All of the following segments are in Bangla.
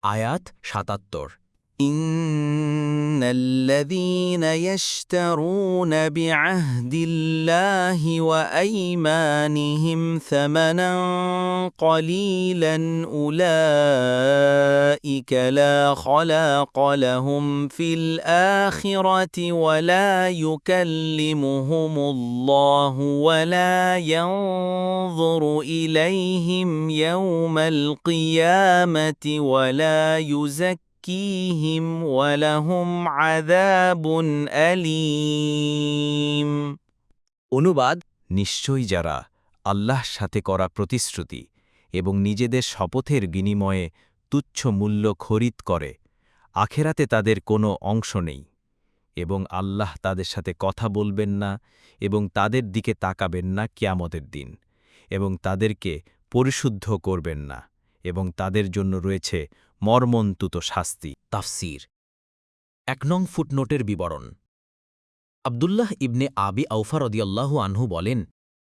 আয়াত ৭৭। إن الذين يشترون بعهد الله وأيمانهم ثمنا قليلا أولئك لا خلاق لهم في الآخرة ولا يكلمهم الله ولا ينظر إليهم يوم القيامة ولا يزكيهم ولهم عذاب أليم। অনুবাদ: নিশ্চয়ই যারা আল্লাহর সাথে করা প্রতিশ্রুতি এবং নিজেদের শপথের বিনিময়ে তুচ্ছ মূল্য খরিদ করে, আখেরাতে তাদের কোনো অংশ নেই, এবং আল্লাহ তাদের সাথে কথা বলবেন না এবং তাদের দিকে তাকাবেন না কিয়ামতের দিন, এবং তাদেরকে পরিশুদ্ধ করবেন না, এবং তাদের জন্য রয়েছে মর্মন্তুদ শাস্তি। তাফসীর। ১ নং ফুটনোটের বিবরণ। আব্দুল্লাহ ইবনে আবি আউফা রাদিয়াল্লাহু আনহু বলেন,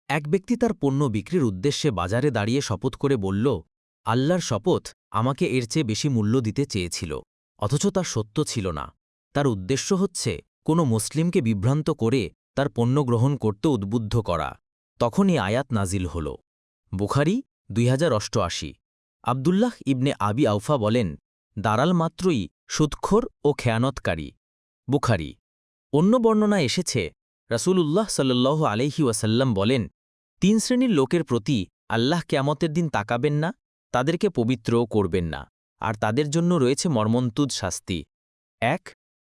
এক ব্যক্তি তার পণ্য বিক্রির উদ্দেশ্যে বাজারে দাঁড়িয়ে শপথ করে বলল, আল্লাহর শপথ, আমাকে এর চেয়ে বেশি মূল্য দিতে চেয়েছিল, অথচ তা সত্য ছিল না। তার উদ্দেশ্য হচ্ছে কোনো মুসলিমকে বিভ্রান্ত করে তার পণ্য গ্রহণ করতে উদ্বুদ্ধ করা। তখনই আয়াত নাজিল হল। বুখারী ২০৮৮। আব্দুল্লাহ ইবনে আবি আউফা বলেন, দাঁড়াল মাত্রই সুদখোর ও খেয়ানতকারী। বুখারী। অন্য বর্ণনায় এসেছে, রাসূলুল্লাহ সাল্লাল্লাহু আলাইহি ওয়াসাল্লাম বলেন, ৩ শ্রেণীর লোকের প্রতি আল্লাহ কিয়ামতের দিন তাকাবেন না, তাদেরকে পবিত্রও করবেন না, আর তাদের জন্য রয়েছে মর্মন্তুদ শাস্তি। ১.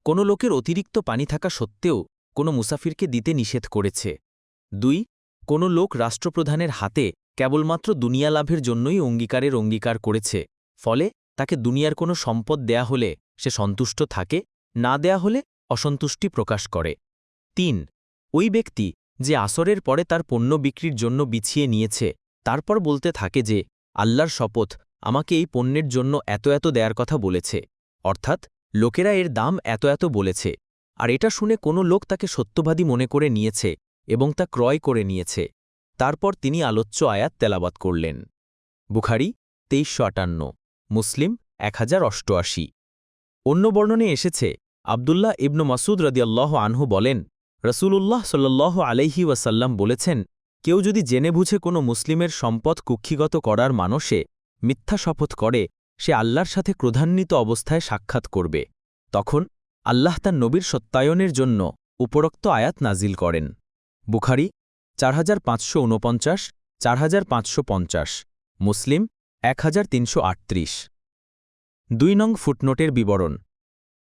কোনো লোকের অতিরিক্ত পানি থাকা সত্ত্বেও কোনো মুসাফিরকে দিতে নিষেধ করেছে। ২. কোনো লোক রাষ্ট্রপ্রধানের হাতে কেবলমাত্র দুনিয়া লাভের জন্যই অঙ্গীকার করেছে, ফলে তাকে দুনিয়ার কোনো সম্পদ দেয়া হলে সে সন্তুষ্ট থাকে, না দেয়া হলে অসন্তুষ্টি প্রকাশ করে। ৩. ওই ব্যক্তি যে আসরের পরে তার পণ্য বিক্রির জন্য বিছিয়ে নিয়েছে, তারপর বলতে থাকে যে, আল্লাহর শপথ, আমাকে এই পণ্যের জন্য এত এত দেয়ার কথা বলেছে, অর্থাৎ লোকেরা এর দাম এত এত বলেছে, আর এটা শুনে কোনো লোক তাকে সত্যবাদী মনে করে নিয়েছে এবং তা ক্রয় করে নিয়েছে। তারপর তিনি আলোচ্য আয়াত তেলাওয়াত করলেন। বুখারী ২৩৫৮, মুসলিম ১০৮৮। অন্য বর্ণনে এসেছে, আব্দুল্লাহ ইবনু মাসউদ রাদিয়াল্লাহু আনহু বলেন, রাসূলুল্লাহ সাল্লাল্লাহু আলাইহি ওয়াসাল্লাম বলেছেন, কেউ যদি জেনে বুঝে কোনো মুসলিমের সম্পদ কুক্ষিগত করার মানসে মিথ্যা শপথ করে, সে আল্লাহর সাথে ক্রোধান্বিত অবস্থায় সাক্ষাৎ করবে। তখন আল্লাহ তার নবীর সত্যায়নের জন্য উপরোক্ত আয়াত নাজিল করেন। বুখারী ৪৫৪৯, ৪৫৫০, মুসলিম ১৩৩৮। ২ নং ফুটনোটের বিবরণ।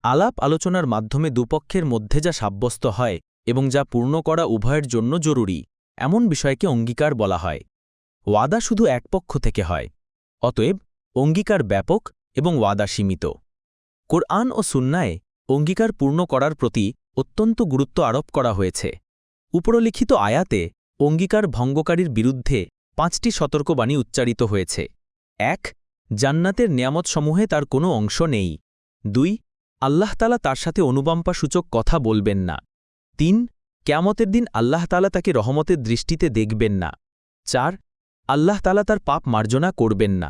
আলাপ আলোচনার মাধ্যমে দুপক্ষের মধ্যে যা সাব্যস্ত হয় এবং যা পূর্ণ করা উভয়ের জন্য জরুরি, এমন বিষয়কে অঙ্গীকার বলা হয়। ওয়াদা শুধু এক পক্ষ থেকে হয়, অতএব অঙ্গীকার ব্যাপক এবং ওয়াদা সীমিত। কোরআন ও সুন্নায়ে অঙ্গীকার পূর্ণ করার প্রতি অত্যন্ত গুরুত্ব আরোপ করা হয়েছে। উপরলিখিত আয়াতে অঙ্গীকার ভঙ্গকারীর বিরুদ্ধে ৫টি সতর্কবাণী উচ্চারিত হয়েছে। ১. জান্নাতের নিয়ামতসমূহে তার কোনো অংশ নেই। ২. আল্লাহ তাআলা তার সাথে অনুকম্পাসূচক কথা বলবেন না। ৩. কিয়ামতের দিন আল্লাহ তাআলা তাকে রহমতের দৃষ্টিতে দেখবেন না। ৪. আল্লাহ তাআলা তার পাপ মার্জনা করবেন না,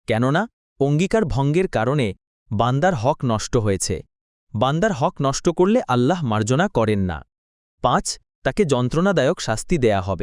কেননা অঙ্গীকার ভঙ্গের কারণে বান্দার হক নষ্ট হয়েছে। বান্দার হক নষ্ট করলে আল্লাহ মার্জনা করেন না। ৫. তাকে যন্ত্রণাদায়ক শাস্তি দেয়া হবে।